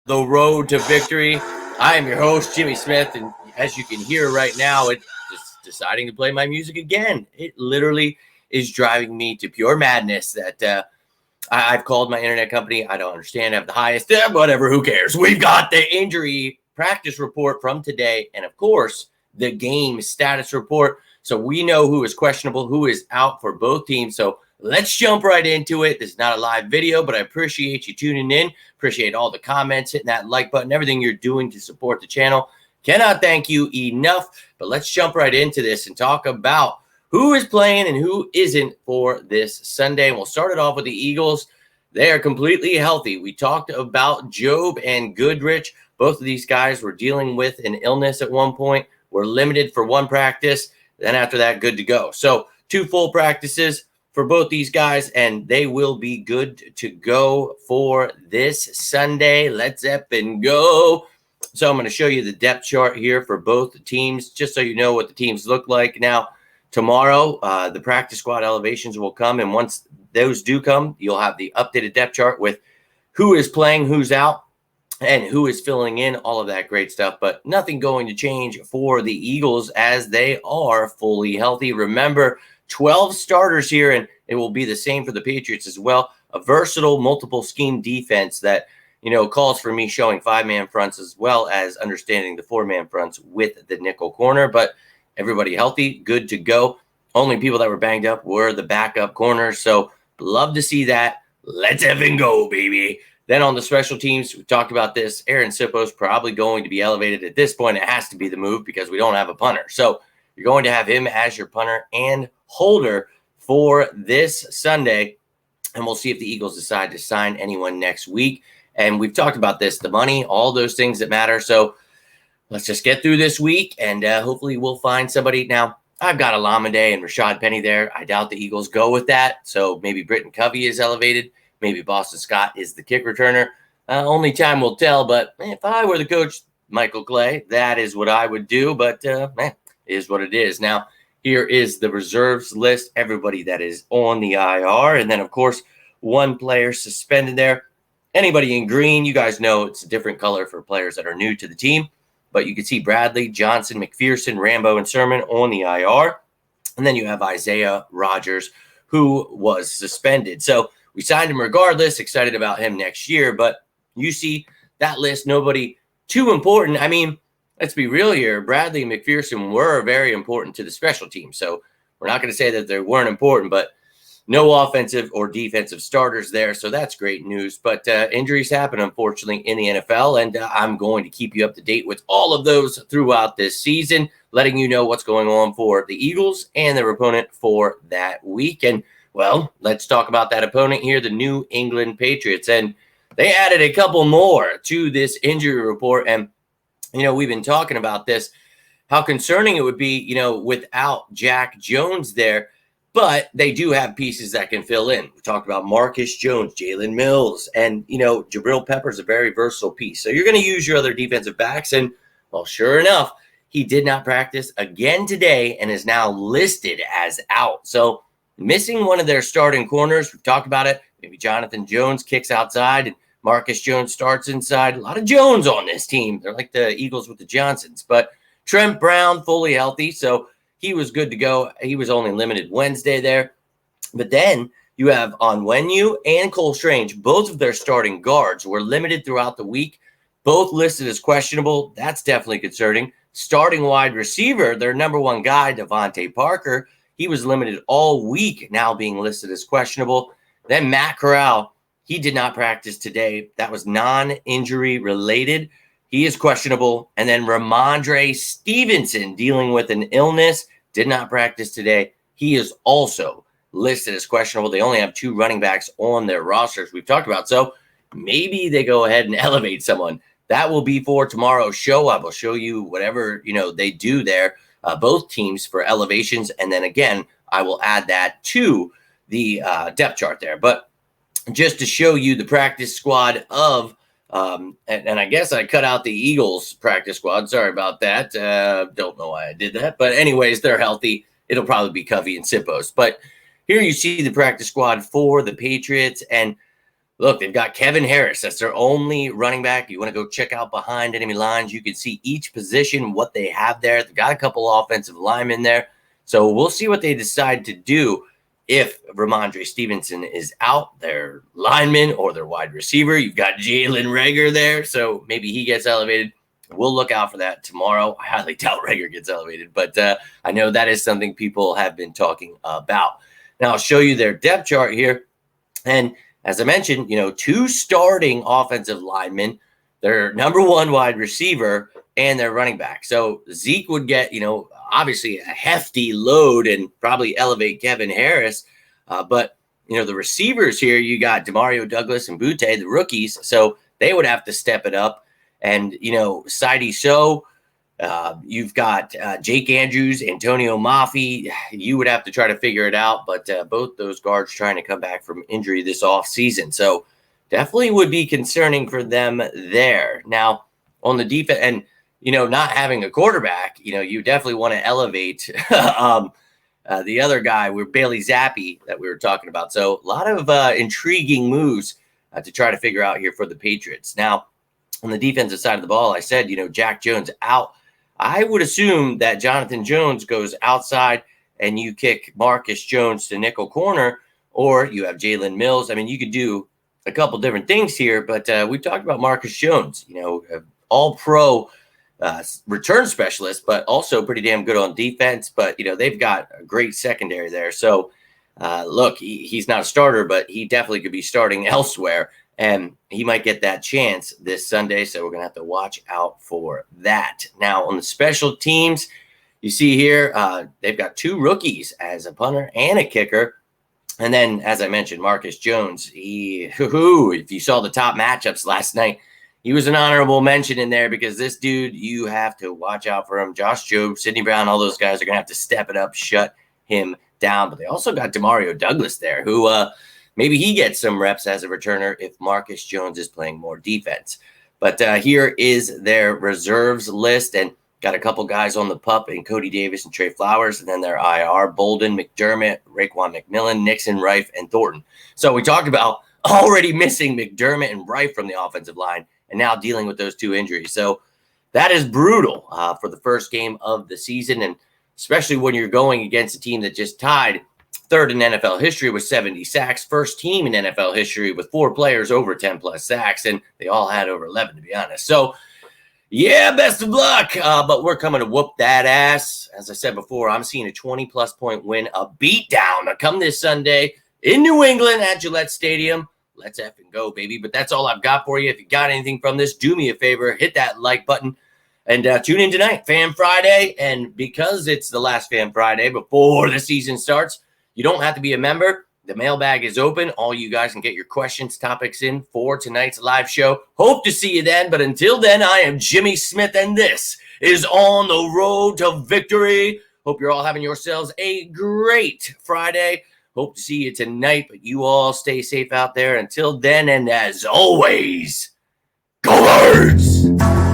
the road to victory. I am your host, Jimmy Smith, and as you can hear right now, it's just deciding to play my music again. It literally is driving me to pure madness that I've called my internet company. I don't understand. I have the highest, whatever, who cares? We've got the injury practice report from today, and of course, the game status report. So we know who is questionable, who is out for both teams. So let's jump right into it. This is not a live video, but I appreciate you tuning in. Appreciate all the comments, hitting that like button, everything you're doing to support the channel. Cannot thank you enough. But let's jump right into this and talk about who is playing and who isn't for this Sunday. And we'll start it off with the Eagles. They are completely healthy. We talked about Job and Goodrich. Both of these guys were dealing with an illness at one point, were limited for one practice. Then after that, good to go. So 2 full practices for both these guys, and they will be good to go for this Sunday. Let's up and go. So I'm going to show you the depth chart here for both teams, just so you know what the teams look like. Now, tomorrow, the practice squad elevations will come, and once those do come, you'll have the updated depth chart with who is playing, who's out, and who is filling in, all of that great stuff. But nothing going to change for the Eagles as they are fully healthy. Remember, 12 starters here, and it will be the same for the Patriots as well. A versatile, multiple scheme defense that, calls for me showing 5-man fronts as well as understanding the 4-man fronts with the nickel corner. But everybody healthy, good to go. Only people that were banged up were the backup corners. So love to see that. Let's effing go, baby. Then on the special teams, we talked about this. Aaron Sippo's probably going to be elevated. At this point, it has to be the move because we don't have a punter. So you're going to have him as your punter and holder for this Sunday. And we'll see if the Eagles decide to sign anyone next week. And we've talked about this, the money, all those things that matter. So let's just get through this week, and hopefully we'll find somebody. Now, I've got Alameda and Rashad Penny there. I doubt the Eagles go with that. So maybe Britton Covey is elevated. Maybe Boston Scott is the kick returner. Only time will tell. But if I were the coach, Michael Clay, that is what I would do. But it is what it is. Now, here is the reserves list. Everybody that is on the IR. And then, of course, one player suspended there. Anybody in green, you guys know it's a different color for players that are new to the team. But you can see Bradley, Johnson, McPherson, Rambo, and Sermon on the IR. And then you have Isaiah Rodgers, who was suspended. So we signed him regardless, excited about him next year. But you see that list, nobody too important. I mean, let's be real here. Bradley and McPherson were very important to the special team. So we're not going to say that they weren't important, but no offensive or defensive starters there. So that's great news. But injuries happen, unfortunately, in the NFL. And I'm going to keep you up to date with all of those throughout this season, letting you know what's going on for the Eagles and their opponent for that week. And, well, let's talk about that opponent here, the New England Patriots. And they added a couple more to this injury report. And, we've been talking about this, how concerning it would be, without Jack Jones there. But they do have pieces that can fill in. We talked about Marcus Jones, Jalen Mills, and, Jabril Peppers, a very versatile piece. So you're going to use your other defensive backs. And, well, sure enough, he did not practice again today and is now listed as out. So missing one of their starting corners. We've talked about it. Maybe Jonathan Jones kicks outside and Marcus Jones starts inside. A lot of Jones on this team. They're like the Eagles with the Johnsons. But Trent Brown, fully healthy. So he was good to go. He was only limited Wednesday there. But then you have Onwenu and Cole Strange. Both of their starting guards were limited throughout the week. Both listed as questionable. That's definitely concerning. Starting wide receiver, their number one guy, Devontae Parker, he was limited all week, now being listed as questionable. Then Matt Corral, he did not practice today. That was non-injury related. He is questionable. And then Ramondre Stevenson, dealing with an illness, did not practice today. He is also listed as questionable. They only have 2 running backs on their rosters we've talked about. So maybe they go ahead and elevate someone. That will be for tomorrow's show. I will show you whatever, they do there, both teams for elevations. And then again, I will add that to the depth chart there. But just to show you the practice squad of and I guess I cut out the Eagles practice squad. Sorry about that. Don't know why I did that. But anyways, they're healthy. It'll probably be Covey and Sippos. But here you see the practice squad for the Patriots. And look, they've got Kevin Harris. That's their only running back. You want to go check out behind enemy lines. You can see each position, what they have there. They've got a couple offensive linemen there. So we'll see what they decide to do if Ramondre Stevenson is out, their lineman or their wide receiver. You've got Jalen Reagor there, so maybe he gets elevated. We'll look out for that tomorrow. I highly doubt Reagor gets elevated, but I know that is something people have been talking about. Now, I'll show you their depth chart here. And as I mentioned, 2 starting offensive linemen, their number 1 wide receiver, and their running back. So Zeke would get, obviously a hefty load and probably elevate Kevin Harris. But, the receivers here, you got Demario Douglas and Butte, the rookies. So they would have to step it up. And, Sidey So, you've got Jake Andrews, Antonio Mafi. You would have to try to figure it out. But both those guards trying to come back from injury this offseason. So definitely would be concerning for them there. Now, on the defense, and, not having a quarterback, you definitely want to elevate the other guy, Bailey Zappi that we were talking about. So a lot of intriguing moves to try to figure out here for the Patriots. Now, on the defensive side of the ball, I said, Jack Jones out. I would assume that Jonathan Jones goes outside and you kick Marcus Jones to nickel corner, or you have Jalen Mills. I mean, you could do a couple different things here, but we talked about Marcus Jones, all-pro return specialist, but also pretty damn good on defense. But, they've got a great secondary there. So, look, he's not a starter, but he definitely could be starting elsewhere. And he might get that chance this Sunday. So we're going to have to watch out for that. Now, on the special teams, you see here, they've got 2 rookies as a punter and a kicker. And then, as I mentioned, Marcus Jones, if you saw the top matchups last night, he was an honorable mention in there because this dude, you have to watch out for him. Josh Jobe, Sidney Brown, all those guys are going to have to step it up, shut him down. But they also got Demario Douglas there, who maybe he gets some reps as a returner if Marcus Jones is playing more defense. But here is their reserves list, and got a couple guys on the PUP in Cody Davis and Trey Flowers, and then their IR, Bolden, McDermott, Raekwon McMillan, Nixon, Rife, and Thornton. So we talked about already missing McDermott and Rife from the offensive line, and now dealing with those 2 injuries. So that is brutal for the first game of the season, and especially when you're going against a team that just tied 3rd in NFL history with 70 sacks, first team in NFL history with 4 players over 10-plus sacks, and they all had over 11, to be honest. So, yeah, best of luck, but we're coming to whoop that ass. As I said before, I'm seeing a 20-plus point win, a beatdown come this Sunday in New England at Gillette Stadium. Let's effing go, baby. But that's all I've got for you. If you got anything from this, do me a favor, hit that like button, and tune in tonight, Fan Friday. And because it's the last Fan Friday before the season starts, you don't have to be a member. The mailbag is open. All you guys can get your questions, topics in for tonight's live show. Hope to see you then. But until then, I am Jimmy Smith, and this is On the Road to Victory. Hope you're all having yourselves a great Friday. Hope to see you tonight, but you all stay safe out there. Until then, and as always, go Birds!